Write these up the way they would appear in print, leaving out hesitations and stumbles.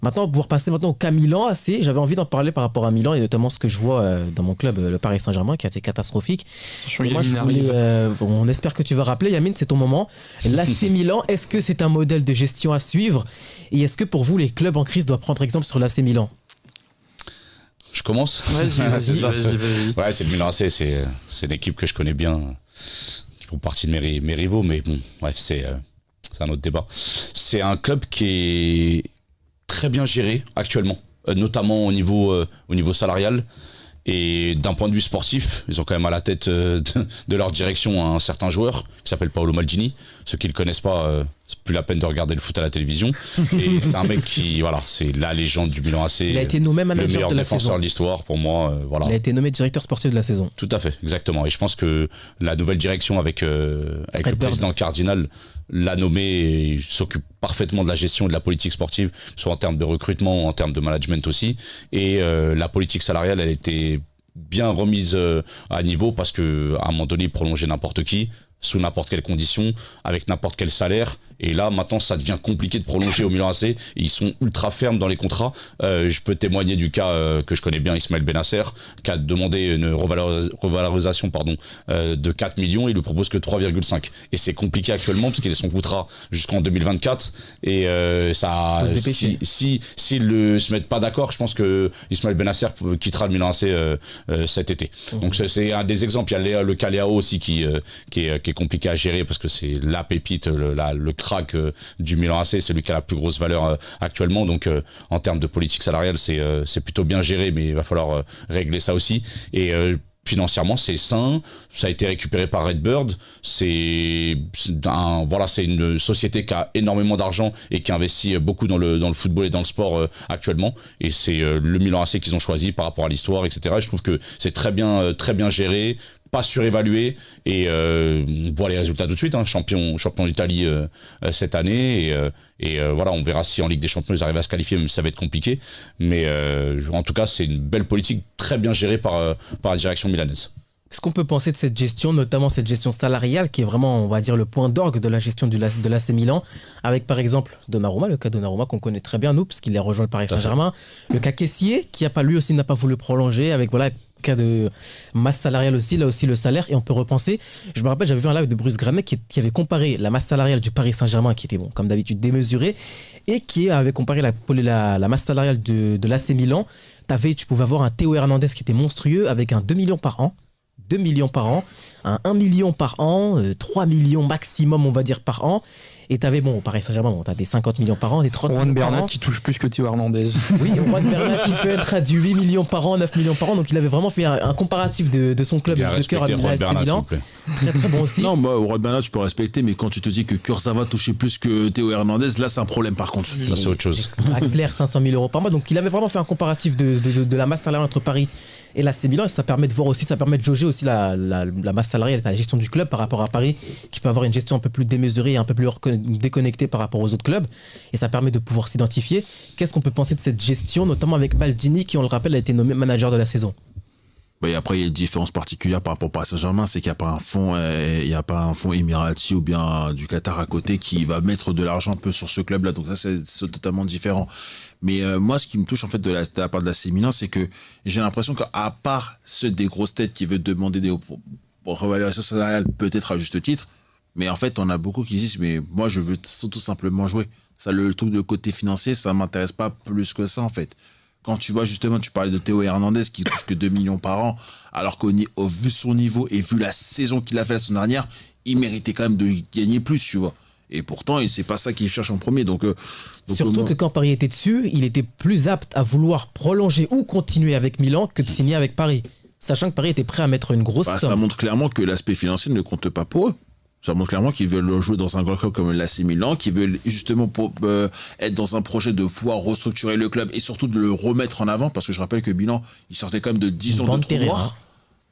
Maintenant, pour passer maintenant au cas Milan AC, j'avais envie d'en parler par rapport à Milan et notamment ce que je vois dans mon club, le Paris Saint-Germain, qui a été catastrophique. Et moi, on espère que tu vas rappeler, Yamine, c'est ton moment. L'AC Milan, est-ce que c'est un modèle de gestion à suivre? Et est-ce que pour vous, les clubs en crise doivent prendre exemple sur l'AC Milan? Je commence. Vas-y. Ouais, c'est le Milan AC, c'est une équipe que je connais bien, qui font partie de mes rivaux, mais bon, bref, c'est un autre débat. C'est un club qui est très bien géré actuellement, notamment au niveau salarial. Et d'un point de vue sportif, ils ont quand même à la tête de leur direction un certain joueur qui s'appelle Paolo Maldini. Ceux qui ne le connaissent pas, c'est plus la peine de regarder le foot à la télévision. Et c'est un mec qui, voilà, c'est la légende du Milan AC. Il a été nommé manager de la saison. Le meilleur défenseur de l'histoire pour moi. Voilà. Il a été nommé directeur sportif de la saison. Tout à fait, exactement. Et je pense que la nouvelle direction avec le président Cardinal l'a nommé et s'occupe parfaitement de la gestion et de la politique sportive, soit en termes de recrutement, en termes de management aussi. Et la politique salariale, elle était bien remise à niveau parce que à un moment donné, prolonger n'importe qui, sous n'importe quelle condition, avec n'importe quel salaire. Et là, maintenant, ça devient compliqué de prolonger au Milan AC. Et ils sont ultra fermes dans les contrats. Je peux témoigner du cas que je connais bien, Ismaël Benasser, qui a demandé une revalorisation de 4 millions. Il lui propose que 3,5. Et c'est compliqué actuellement parce qu'il est son contrat jusqu'en 2024. Et s'ils ne se mettent pas d'accord, je pense que Ismaël Benasser quittera le Milan AC cet été. Donc c'est un des exemples. Il y a le cas Leao aussi qui est compliqué à gérer parce que c'est la pépite, le crack du Milan AC, c'est lui qui a la plus grosse valeur actuellement. Donc en termes de politique salariale, c'est plutôt bien géré, mais il va falloir régler ça aussi. Et financièrement, c'est sain. Ça a été récupéré par Redbird. C'est une société qui a énormément d'argent et qui investit beaucoup dans le football et dans le sport actuellement. Et c'est le Milan AC qu'ils ont choisi par rapport à l'histoire, etc. Et je trouve que c'est très bien géré, pas surévalué, et on voit les résultats tout de suite, hein, champion d'Italie cette année, et voilà, on verra si en Ligue des Champions ils arrivent à se qualifier, même si ça va être compliqué, mais en tout cas c'est une belle politique très bien gérée par la direction milanaise. Ce qu'on peut penser de cette gestion, notamment cette gestion salariale, qui est vraiment, on va dire, le point d'orgue de la gestion de l'AC Milan, avec par exemple Donnarumma, le cas Donnarumma qu'on connaît très bien nous, parce qu'il a rejoint le Paris Saint-Germain, le cas Kessié, qui lui aussi n'a pas voulu prolonger, avec voilà, cas de masse salariale aussi, là aussi le salaire, et on peut repenser, je me rappelle, j'avais vu un live de Bruce Granet qui avait comparé la masse salariale du Paris Saint-Germain, qui était, bon, comme d'habitude, démesurée, et qui avait comparé la masse salariale de l'AC Milan. Tu pouvais avoir un Théo Hernandez qui était monstrueux, avec un 2 millions par an, un 1 million par an, 3 millions maximum, on va dire, par an. Et t'avais, bon, au Paris Saint-Germain, t'as des 50 millions par an, des 30 millions par an. Bernat qui touche plus que Théo Hernandez. Oui, Juan Bernat qui peut être à du 8 millions par an, 9 millions par an. Donc il avait vraiment fait un comparatif de son club de cœur à Milan. Très très bon aussi. Non, moi, Juan Bernat, je peux respecter, mais quand tu te dis que Kurzawa touchait plus que Théo Hernandez, là, c'est un problème par contre. Ça, c'est autre chose. Axler, 500 000 euros par mois. Donc il avait vraiment fait un comparatif de la masse salariale entre Paris et l'AC Milan. Et ça permet de voir aussi, ça permet de jauger aussi la masse salariale, la gestion du club par rapport à Paris, qui peut avoir une gestion un peu plus démesurée et un peu plus déconnectée par rapport aux autres clubs, et ça permet de pouvoir s'identifier. Qu'est-ce qu'on peut penser de cette gestion, notamment avec Maldini qui, on le rappelle, a été nommé manager de la saison? Et après, il y a une différence particulière par rapport au Paris Saint-Germain, c'est qu'il n'y a pas un fonds émirati ou bien du Qatar à côté qui va mettre de l'argent un peu sur ce club-là. Donc ça, c'est totalement différent. Mais moi, ce qui me touche en fait de la part de l'AC Milan, c'est que j'ai l'impression qu'à part ceux des grosses têtes qui veulent demander des revalorisations salariales, peut-être à juste titre, mais en fait, on a beaucoup qui disent, mais moi, je veux tout simplement jouer. Ça, le truc de côté financier, ça m'intéresse pas plus que ça, en fait. Quand tu vois, justement, tu parlais de Théo Hernandez qui touche que 2 millions par an, alors qu'au vu son niveau et vu la saison qu'il a fait la saison dernière, il méritait quand même de gagner plus, tu vois. Et pourtant, c'est pas ça qu'il cherche en premier. Donc surtout que quand Paris était dessus, il était plus apte à vouloir prolonger ou continuer avec Milan que de signer avec Paris. Sachant que Paris était prêt à mettre une grosse somme. Ça montre clairement que l'aspect financier ne compte pas pour eux. Ça montre clairement qu'ils veulent jouer dans un grand club comme l'AC Milan, qu'ils veulent justement être dans un projet de pouvoir restructurer le club et surtout de le remettre en avant, parce que je rappelle que Milan, il sortait quand même de 10 ans de trou noir.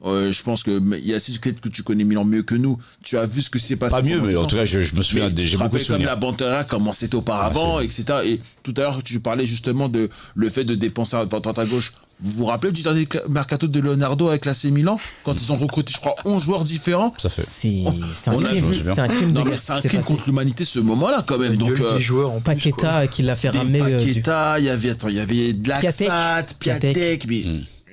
Je pense que Yacine, peut-être que tu connais Milan mieux que nous. Tu as vu ce que s'est passé. Pas mieux, mais en tout cas, je me souviens, j'ai beaucoup de souvenirs. Comme la Banterra, comment c'était auparavant, etc. Et tout à l'heure, tu parlais justement de le fait de dépenser à droite à gauche. Vous vous rappelez du dernier mercato de Leonardo avec l'AC Milan, quand ils ont recruté, je crois, 11 joueurs différents. Ça fait. C'est un crime de guerre. C'est un crime contre l'humanité ce moment-là quand même. Donc des joueurs en Paqueta qui l'a fait ramener. Paqueta, il y avait de Laxat, Piatek, mais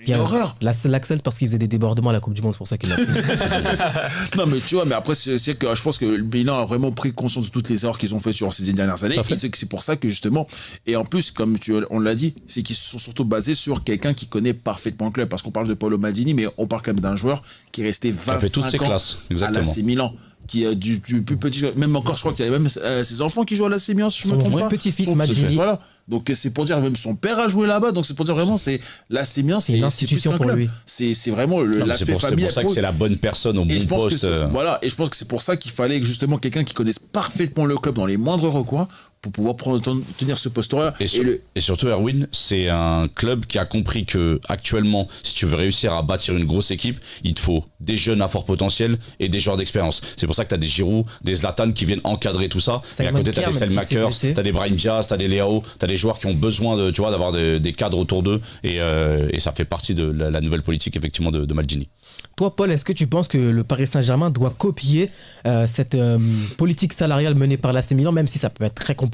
une horreur. L'Axel parce qu'il faisait des débordements à la Coupe du Monde, c'est pour ça qu'il l'a fait. Non mais tu vois, mais après c'est que je pense que le Milan a vraiment pris conscience de toutes les erreurs qu'ils ont faites sur ces dernières années. C'est pour ça que justement, et en plus comme on l'a dit, c'est qu'ils sont surtout basés sur quelqu'un qui connaît parfaitement le club, parce qu'on parle de Paolo Maldini, mais on parle quand même d'un joueur qui est resté 25 ans classes, à l'AC Milan. Qui est du plus petit, même encore je crois qu'il y avait même ses enfants qui jouent à l'AC Milan, si je me trompe pas. Petit-fils Maldini. Voilà. Donc c'est pour dire, même son père a joué là-bas, donc c'est pour dire vraiment, c'est l'AC Milan, c'est une institution pour lui. C'est vraiment l'aspect familial. C'est pour ça que c'est la bonne personne au bon poste. Voilà, et je pense que c'est pour ça qu'il fallait justement quelqu'un qui connaisse parfaitement le club dans les moindres recoins pour pouvoir tenir ce poste-là. Et surtout, Erwin, c'est un club qui a compris que actuellement, si tu veux réussir à bâtir une grosse équipe, il te faut des jeunes à fort potentiel et des joueurs d'expérience. C'est pour ça que tu as des Giroud, des Zlatan qui viennent encadrer tout ça. Et à côté, tu as des Selmakers, tu as des Brahim Diaz, tu as des Leao, tu as des joueurs qui ont besoin de, tu vois, d'avoir des cadres autour d'eux. Et ça fait partie de la nouvelle politique, effectivement, de Maldini. Toi, Paul, est-ce que tu penses que le Paris Saint-Germain doit copier cette politique salariale menée par l'AC Milan, même si ça peut être très compliqué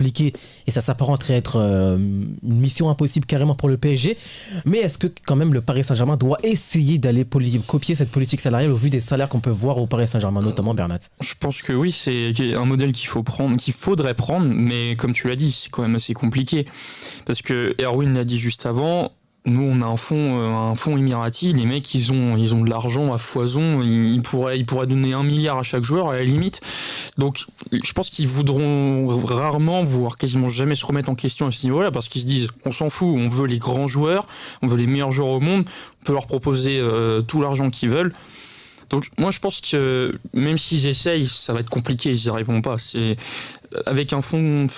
et ça s'apparenterait à être une mission impossible carrément pour le PSG, mais est-ce que quand même le Paris Saint-Germain doit essayer d'aller copier cette politique salariale au vu des salaires qu'on peut voir au Paris Saint-Germain, notamment Bernat? Je pense que oui, c'est un modèle qu'il faudrait prendre, mais comme tu l'as dit, c'est quand même assez compliqué, parce que Erwin l'a dit juste avant. Nous, on a un fonds émirati. Les mecs, ils ont de l'argent à foison. Ils pourraient donner 1 milliard à chaque joueur, à la limite. Donc, je pense qu'ils voudront rarement, voire quasiment jamais se remettre en question à ce niveau-là, parce qu'ils se disent, on s'en fout, on veut les grands joueurs, on veut les meilleurs joueurs au monde, on peut leur proposer tout l'argent qu'ils veulent. Donc, moi, je pense que même s'ils essayent, ça va être compliqué, ils n'y arriveront pas. Avec un fonds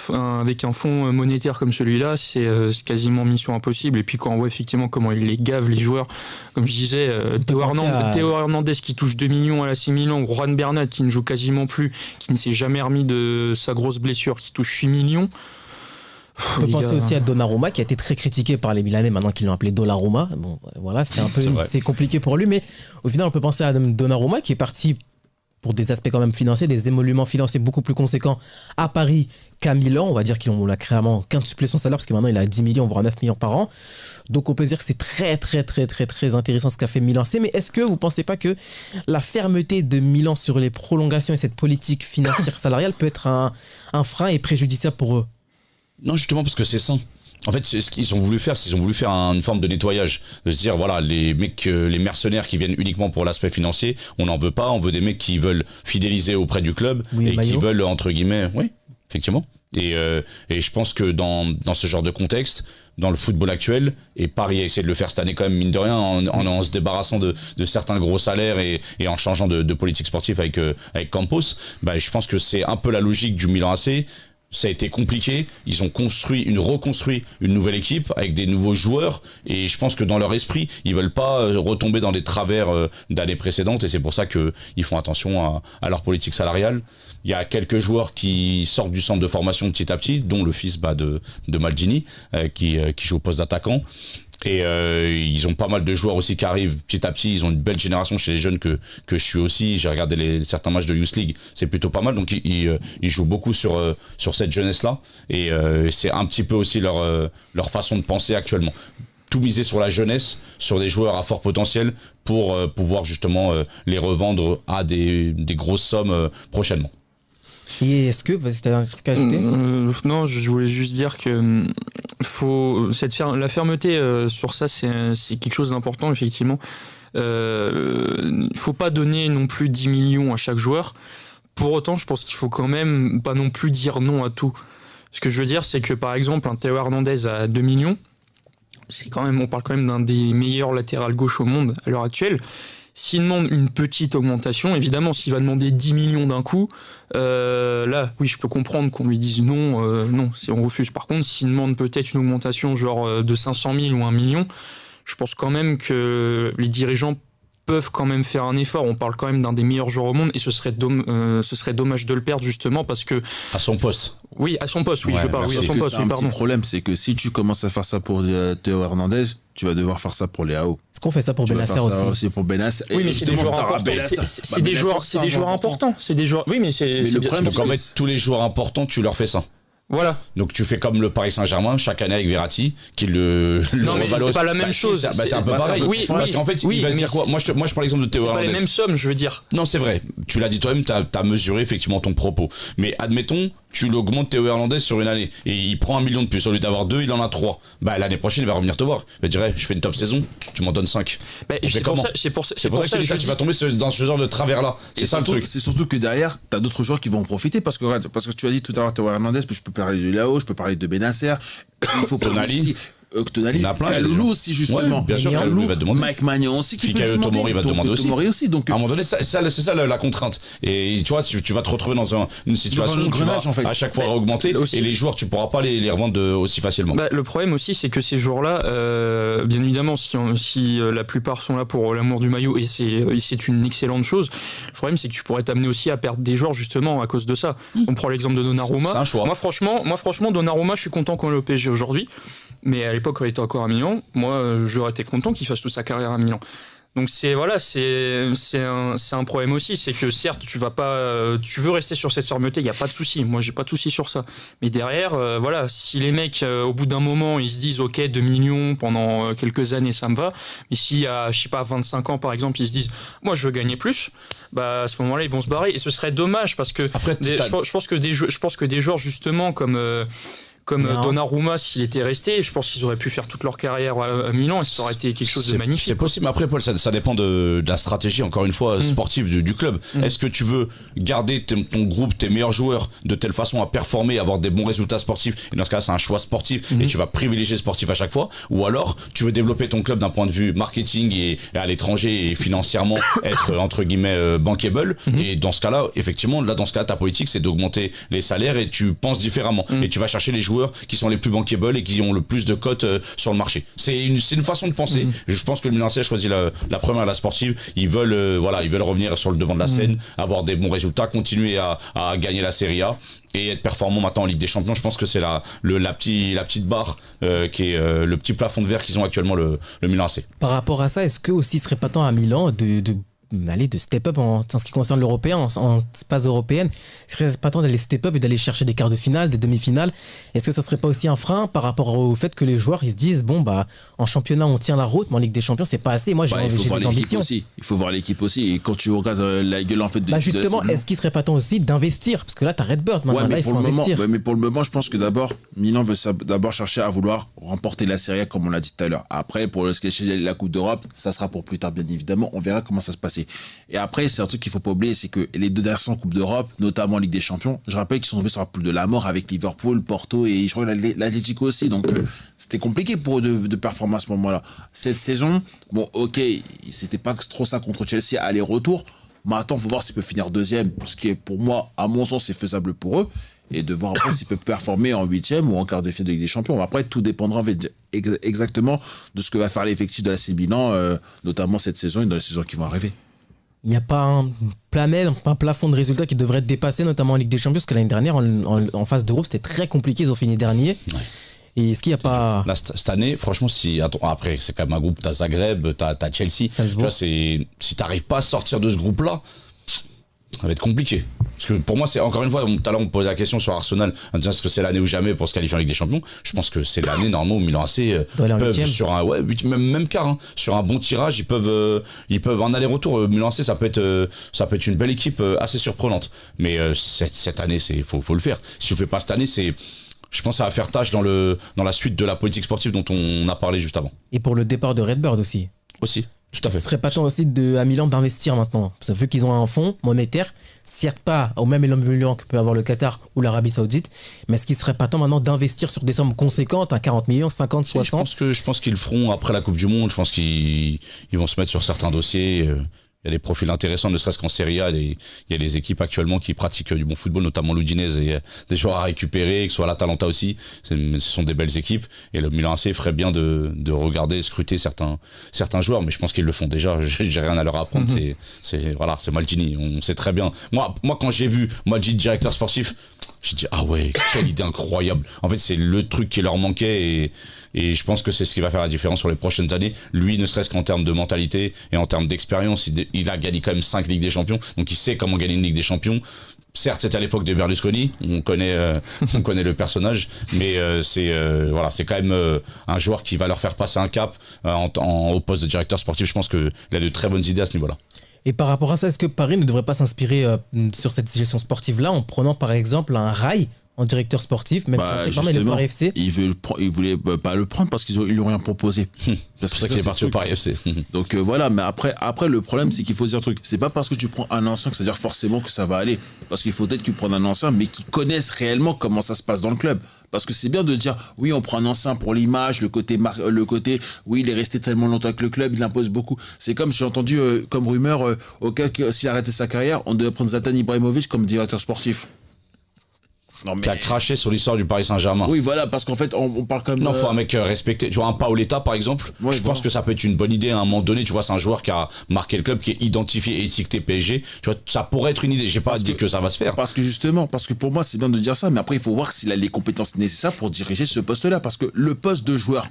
monétaire comme celui-là, c'est quasiment mission impossible. Et puis quand on voit effectivement comment ils les gavent, les joueurs, comme je disais, Théo Hernandez qui touche 2 millions à l'AC Milan, Juan Bernat qui ne joue quasiment plus, qui ne s'est jamais remis de sa grosse blessure, qui touche 8 millions. On peut penser aussi à Donnarumma qui a été très critiqué par les Milanais maintenant qu'ils l'ont appelé Dollaruma. Bon, voilà, c'est compliqué pour lui, mais au final on peut penser à Donnarumma qui est parti pour des aspects quand même financiers, des émoluments financiers beaucoup plus conséquents à Paris qu'à Milan. On va dire qu'on l'a clairement quintuplé son salaire parce que maintenant il a 10 millions voire 9 millions par an. Donc on peut dire que c'est très très très très très intéressant ce qu'a fait Milan AC. Mais est-ce que vous ne pensez pas que la fermeté de Milan sur les prolongations et cette politique financière salariale peut être un frein et préjudiciable pour eux? Non, justement parce que c'est sain. En fait, c'est ce qu'ils ont voulu faire, une forme de nettoyage, de se dire voilà, les mecs, les mercenaires qui viennent uniquement pour l'aspect financier, on n'en veut pas, on veut des mecs qui veulent fidéliser auprès du club et qui veulent entre guillemets, oui, effectivement. Et je pense que dans ce genre de contexte, dans le football actuel, et Paris a essayé de le faire cette année quand même, mine de rien, en se débarrassant de certains gros salaires et en changeant de politique sportive avec Campos, bah, je pense que c'est un peu la logique du Milan AC. Ça a été compliqué, ils ont reconstruit une nouvelle équipe avec des nouveaux joueurs et je pense que dans leur esprit, ils veulent pas retomber dans des travers d'années précédentes et c'est pour ça qu'ils font attention à leur politique salariale. Il y a quelques joueurs qui sortent du centre de formation petit à petit, dont le fils de Maldini qui joue au poste d'attaquant. Et ils ont pas mal de joueurs aussi qui arrivent petit à petit. Ils ont une belle génération chez les jeunes que je suis aussi. J'ai regardé certains matchs de Youth League, c'est plutôt pas mal. Donc ils jouent beaucoup sur cette jeunesse-là. Et c'est un petit peu aussi leur façon de penser actuellement. Tout miser sur la jeunesse, sur des joueurs à fort potentiel pour pouvoir justement les revendre à des grosses sommes prochainement. Et est-ce que tu as un truc à ajouter? Non, je voulais juste dire que la fermeté sur ça, c'est quelque chose d'important, effectivement. Faut pas donner non plus 10 millions à chaque joueur. Pour autant, je pense qu'il faut quand même pas non plus dire non à tout. Ce que je veux dire, c'est que par exemple, un Théo Hernandez à 2 millions, on parle quand même d'un des meilleurs latérales gauche au monde à l'heure actuelle. S'il demande une petite augmentation, évidemment, s'il va demander 10 millions d'un coup, là, oui, je peux comprendre qu'on lui dise non, si on refuse. Par contre, s'il demande peut-être une augmentation genre de 500 000 ou 1 million, je pense quand même que les dirigeants peuvent quand même faire un effort. On parle quand même d'un des meilleurs joueurs au monde et ce serait dommage de le perdre justement parce que... À son poste. Oui, à son poste, oui, Ouais, je parle, oui, à merci. son poste, oui, Un pardon. petit problème, c'est que si tu commences à faire ça pour Théo Hernandez, tu vas devoir faire ça pour Léao. Est-ce qu'on fait ça pour Tu vas Benasser faire ça aussi? pour Benasser. Oui, Et mais c'est des justement, joueurs t'auras importants. Benasser. C'est des joueurs importants. C'est des joueurs. Oui, mais c'est le bien problème, sûr. Donc en fait, tous les joueurs importants, tu leur fais ça. Voilà. Donc tu fais comme le Paris Saint-Germain chaque année avec Verratti, qui le Non, mais revalorise. c'est pas la même Si, chose. c'est un peu pareil. Oui, Parce oui, qu'en fait, oui, il va se mais dire quoi moi je prends l'exemple de Théo C'est pas les Hernandez. mêmes sommes, je veux dire. Non, c'est vrai. Tu l'as dit toi-même, t'as mesuré effectivement ton propos. Mais admettons, tu l'augmentes Théo Hernandez sur une année et il prend 1 million de plus. Au lieu d'avoir 2, il en a 3. Bah l'année prochaine, il va revenir te voir. Il va dire, je fais une top saison, tu m'en donnes 5. Bah, On fait c'est pour comment ça, c'est pour ça, C'est pour ça que je dis ça, tu vas tomber dans ce genre de travers-là. C'est ça le truc. C'est surtout que derrière, t'as d'autres joueurs qui vont en profiter parce que tu as dit tout à l'heure Théo Hernandez, puis je peux parler de Léao, je peux parler de Benasser. Il faut Tonali. aussi Tonali, Il y en a plein, il y a des Kaloulou gens. aussi justement. Ouais, bien sûr, Kaloulou, il va te demander. Mike Magnan aussi qui Fikayo peut demander. Tomori va te Donc, demander aussi. Tomori aussi. Donc À un moment donné, c'est ça la contrainte. Et tu vois, tu vas te retrouver dans une situation où tu vas engrenage, en fait. à chaque fois augmenter aussi. et les joueurs, tu pourras pas les revendre aussi facilement. Bah, le problème aussi, c'est que ces joueurs-là, bien évidemment, si la plupart sont là pour l'amour du maillot, et c'est une excellente chose, le problème, c'est que tu pourrais t'amener aussi à perdre des joueurs, justement, à cause de ça. On prend l'exemple de Donnarumma. C'est un choix. Moi, franchement, Donnarumma, je suis content qu'on ait au PSG aujourd'hui, mais à l'époque, quand il était encore à Milan, moi, j'aurais été content qu'il fasse toute sa carrière à Milan. Donc c'est un problème aussi, c'est que certes tu veux rester sur cette fermeté, il y a pas de souci, moi j'ai pas de souci sur ça. Mais derrière voilà, si les mecs au bout d'un moment ils se disent OK 2 millions pendant quelques années ça me va, mais si à je sais pas 25 ans par exemple ils se disent moi je veux gagner plus, bah à ce moment-là ils vont se barrer et ce serait dommage parce que Après, je pense que des joueurs justement comme Donnarumma, s'il était resté, je pense qu'ils auraient pu faire toute leur carrière à Milan et ça aurait été quelque chose de magnifique. C'est possible, mais après, Paul, ça dépend de la stratégie, encore une fois, sportive du club. Est-ce que tu veux garder ton groupe, tes meilleurs joueurs, de telle façon à performer, avoir des bons résultats sportifs, et dans ce cas-là, c'est un choix sportif, et tu vas privilégier le sportif à chaque fois, ou alors, tu veux développer ton club d'un point de vue marketing et à l'étranger et financièrement être, entre guillemets, bankable, et dans ce cas-là, effectivement, dans ce cas-là, ta politique, c'est d'augmenter les salaires et tu penses différemment, et tu vas chercher les joueurs qui sont les plus bankable et qui ont le plus de cotes sur le marché. C'est une façon de penser. Je pense que le Milan AC a choisi la première, la sportive. Ils veulent revenir sur le devant de la scène, avoir des bons résultats, continuer à gagner la Serie A et être performant maintenant en Ligue des Champions. Je pense que c'est la petite barre qui est le petit plafond de verre qu'ils ont actuellement le Milan AC. Par rapport à ça, est-ce que aussi serait pas temps à Milan de step up en ce qui concerne l'européen, en space européenne, ce serait pas temps d'aller step up et d'aller chercher des quarts de finale, des demi-finales? Est-ce que ça serait pas aussi un frein par rapport au fait que les joueurs ils se disent bon bah en championnat on tient la route, mais en Ligue des Champions c'est pas assez, moi j'ai des ambitions. Il faut voir l'équipe aussi, et quand tu regardes la gueule en fait de justement, est-ce qu'il serait pas temps aussi d'investir, parce que là t'as Redbird maintenant, là il faut investir. Mais pour le moment, je pense que d'abord Milan veut d'abord chercher à vouloir remporter la Serie A comme on l'a dit tout à l'heure. Après pour ce qui est la Coupe d'Europe, ça sera pour plus tard bien évidemment, on verra comment ça se passer. Et après, c'est un truc qu'il faut pas oublier, c'est que les deux dernières Coupes d'Europe, notamment Ligue des Champions, je rappelle qu'ils sont tombés sur la poule de la mort avec Liverpool, Porto et je crois l'Atlético aussi. Donc c'était compliqué pour eux de performer à ce moment-là. Cette saison, bon, ok, c'était pas trop ça contre Chelsea, aller-retour. Maintenant, il faut voir s'ils peuvent finir deuxième, ce qui est pour moi, à mon sens, c'est faisable pour eux. Et de voir après s'ils peuvent performer en 8e ou en quart de finale de Ligue des Champions. Après, tout dépendra exactement de ce que va faire l'effectif de l'AC Milan, notamment cette saison et dans les saisons qui vont arriver. Il n'y a pas un plafond de résultats qui devrait être dépassé, notamment en Ligue des Champions, parce que l'année dernière, en phase de groupe, c'était très compliqué, ils ont fini dernier. Ouais. Et est-ce qu'il n'y a pas... Là, cette année, franchement, après, c'est quand même un groupe, t'as Zagreb, t'as Chelsea. Tu vois, si t'arrives pas à sortir de ce groupe-là, ça va être compliqué. Parce que pour moi, c'est encore une fois, tout à l'heure on me posait la question sur Arsenal en disant est-ce que c'est l'année ou jamais pour se qualifier en Ligue des Champions. Je pense que c'est l'année normalement où Milan AC peuvent sur un même quart, sur un bon tirage, ils peuvent en aller-retour. Milan AC ça peut être une belle équipe assez surprenante. Mais cette année, faut le faire. Si on fait pas cette année, je pense que ça va faire tâche dans la suite de la politique sportive dont on a parlé juste avant. Et pour le départ de Redbird aussi. Tout à fait. Ce serait pas temps aussi à Milan d'investir maintenant. Parce que vu qu'ils ont un fonds monétaire, certes pas au même million que peut avoir le Qatar ou l'Arabie Saoudite, mais est-ce qu'il serait pas temps maintenant d'investir sur des sommes conséquentes, à 40 millions, 50, 60 ? Je pense qu'ils le feront après la Coupe du Monde. Je pense qu'ils vont se mettre sur certains dossiers. y a des profils intéressants, ne serait-ce qu'en Serie A. Il y a des équipes actuellement qui pratiquent du bon football, notamment l'Udinese, et des joueurs à récupérer, que ce soit l'Atalanta aussi. Ce sont des belles équipes. Et le Milan AC ferait bien de regarder, scruter certains joueurs, mais je pense qu'ils le font déjà. J'ai rien à leur apprendre. C'est Maldini. On sait très bien. Moi, quand j'ai vu Maldini directeur sportif, j'ai dit, ah ouais, quelle idée incroyable. En fait, c'est le truc qui leur manquait et je pense que c'est ce qui va faire la différence sur les prochaines années. Lui, ne serait-ce qu'en termes de mentalité et en termes d'expérience, il a gagné quand même 5 Ligues des Champions, donc il sait comment gagner une Ligue des Champions. Certes, c'était à l'époque de Berlusconi, on connaît le personnage, mais c'est quand même un joueur qui va leur faire passer un cap au poste de directeur sportif. Je pense qu'il a de très bonnes idées à ce niveau-là. Et par rapport à ça, est-ce que Paris ne devrait pas s'inspirer sur cette gestion sportive-là en prenant par exemple un Rai en directeur sportif, même si on sait pas mal le Paris FC? Il voulait pas le prendre parce qu'ils lui ont rien proposé. C'est pour ça qu'il est parti au Paris FC. Donc voilà, mais après le problème c'est qu'il faut dire un truc. C'est pas parce que tu prends un ancien que ça veut dire forcément que ça va aller. Parce qu'il faut peut-être que tu prennes un ancien, mais qui connaisse réellement comment ça se passe dans le club. Parce que c'est bien de dire, oui, on prend un ancien pour l'image, le côté, oui, il est resté tellement longtemps avec le club, il impose beaucoup. C'est comme, j'ai entendu comme rumeur, au cas que s'il arrêtait sa carrière, on devait prendre Zlatan Ibrahimovic comme directeur sportif. Non, mais... Qui a craché sur l'histoire du Paris Saint-Germain. Oui, voilà, parce qu'en fait, on parle comme... Non, faut un mec respecté. Tu vois, un Paoletta, par exemple, je pense que ça peut être une bonne idée à un moment donné. Tu vois, c'est un joueur qui a marqué le club, qui est identifié et étiqueté PSG. Tu vois, ça pourrait être une idée. J'ai pas dit que ça va se faire. Parce que pour moi, c'est bien de dire ça, mais après, il faut voir s'il a les compétences nécessaires pour diriger ce poste-là. Parce que le poste de joueur,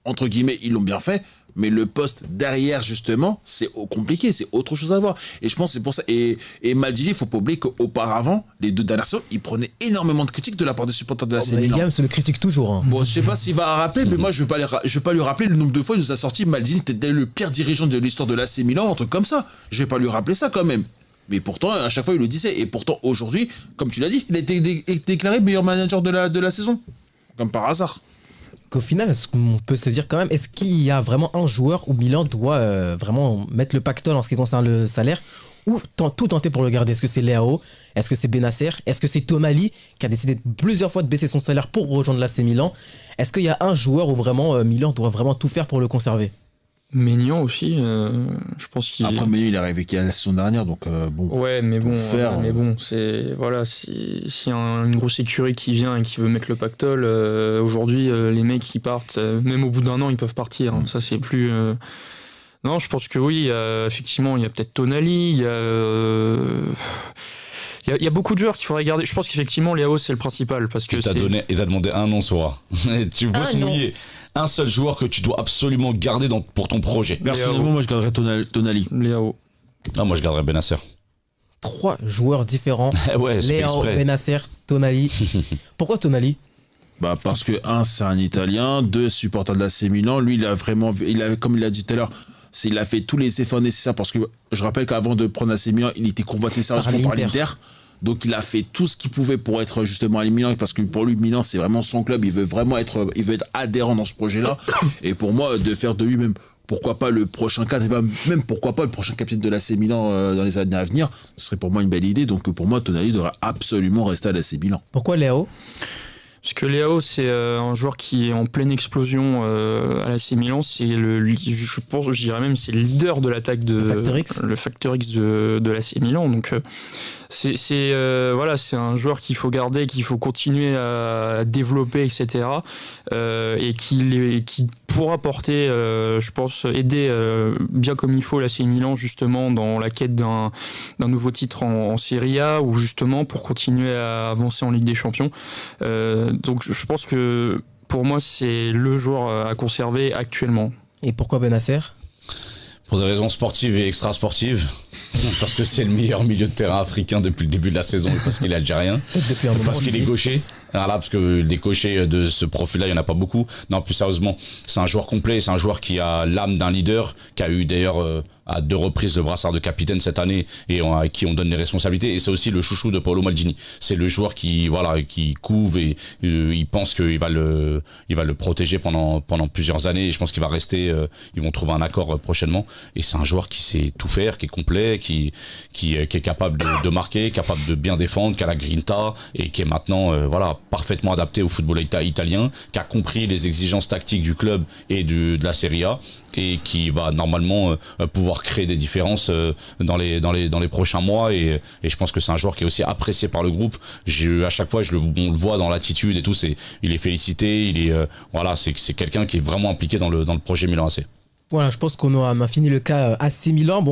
entre guillemets, ils l'ont bien fait. Mais le poste derrière, justement, c'est compliqué, c'est autre chose à voir. Et je pense que c'est pour ça. Et Maldini, il ne faut pas oublier qu'auparavant, les 2 dernières saisons, il prenait énormément de critiques de la part des supporters de la AC Milan. Yams le critique toujours. Hein. Bon, je ne sais pas s'il va rappeler, mais moi, je ne vais pas lui rappeler le nombre de fois il nous a sorti Maldini était le pire dirigeant de l'histoire de l'AC Milan, un truc comme ça. Je ne vais pas lui rappeler ça quand même. Mais pourtant, à chaque fois, il le disait. Et pourtant, aujourd'hui, comme tu l'as dit, il a été déclaré meilleur manager de la saison. Comme par hasard. Qu'au final, on peut se dire quand même, est-ce qu'il y a vraiment un joueur où Milan doit vraiment mettre le pactole en ce qui concerne le salaire ou tout tenter pour le garder? Est-ce que c'est Leao? Est-ce que c'est Bennacer? Est-ce que c'est Tonali qui a décidé plusieurs fois de baisser son salaire pour rejoindre l'AC Milan? Est-ce qu'il y a un joueur où vraiment Milan doit vraiment tout faire pour le conserver? Maignan aussi, je pense qu'il... Après, Maignan, il est arrivé qu'à la saison dernière, donc bon... Ouais, mais bon, c'est... Voilà, s'il y a une grosse écurie qui vient et qui veut mettre le pactole, aujourd'hui, les mecs qui partent, même au bout d'un an, ils peuvent partir. Ça, c'est plus... Non, je pense que oui, effectivement, il y a peut-être Tonali, il y a beaucoup de joueurs qu'il faudrait garder. Je pense qu'effectivement, Leao, c'est le principal. Parce que il t'a demandé un nom, Sora. Tu veux se mouiller. Un seul joueur que tu dois absolument garder pour ton projet. Personnellement, moi, je garderais Tonali. Leao. Ah, moi, je garderais Bennacer. 3 joueurs différents. Ouais, Leao, Bennacer, Tonali. Pourquoi Tonali? Parce que, 1, c'est un Italien. 2, supporter de l'AC Milan. Lui, comme il a dit tout à l'heure, il a fait tous les efforts nécessaires. Parce que je rappelle qu'avant de prendre l'AC Milan, il était convoité sérieusement par l'Inter. Donc il a fait tout ce qu'il pouvait pour être justement à Milan, parce que pour lui Milan c'est vraiment son club, il veut être adhérent dans ce projet-là. Et pour moi, de faire de lui même, pourquoi pas le prochain cadre, même pourquoi pas le prochain capitaine de l'AC Milan dans les années à venir, ce serait pour moi une belle idée. Donc pour moi, Tonali devrait absolument rester à l'AC Milan. Pourquoi Leao? Parce que Leao, c'est un joueur qui est en pleine explosion à l'AC Milan. C'est je dirais même, c'est le leader de l'attaque le facteur X de l'AC Milan. Donc c'est un joueur qu'il faut garder, qu'il faut continuer à développer, etc. Et qui pourra porter, je pense, aider bien comme il faut l'AC Milan justement dans la quête d'un nouveau titre en Serie A, ou justement pour continuer à avancer en Ligue des Champions. Donc je pense que pour moi c'est le joueur à conserver actuellement. Et pourquoi Bennacer? Pour des raisons sportives et extra-sportives. Parce que c'est le meilleur milieu de terrain africain depuis le début de la saison, et parce qu'il est algérien, parce qu'il est gaucher. Voilà, parce que les gauchers de ce profil-là, il n'y en a pas beaucoup. Non, plus sérieusement, c'est un joueur complet, c'est un joueur qui a l'âme d'un leader, qui a eu d'ailleurs à 2 reprises le brassard de capitaine cette année, et à qui on donne les responsabilités. Et c'est aussi le chouchou de Paolo Maldini. C'est le joueur qui couve, et il pense qu'il va le protéger pendant plusieurs années, et je pense qu'il va rester, ils vont trouver un accord prochainement. Et c'est un joueur qui sait tout faire, qui est complet, qui est capable de marquer, capable de bien défendre, qui a la grinta, et qui est maintenant, parfaitement adapté au football italien, qui a compris les exigences tactiques du club et de la Serie A, et qui va normalement pouvoir créer des différences dans les prochains mois, et je pense que c'est un joueur qui est aussi apprécié par le groupe. À chaque fois on le voit dans l'attitude et tout, il est félicité, voilà, c'est quelqu'un qui est vraiment impliqué dans le projet Milan AC. Voilà, je pense qu'on a fini le cas AC Milan. Bon,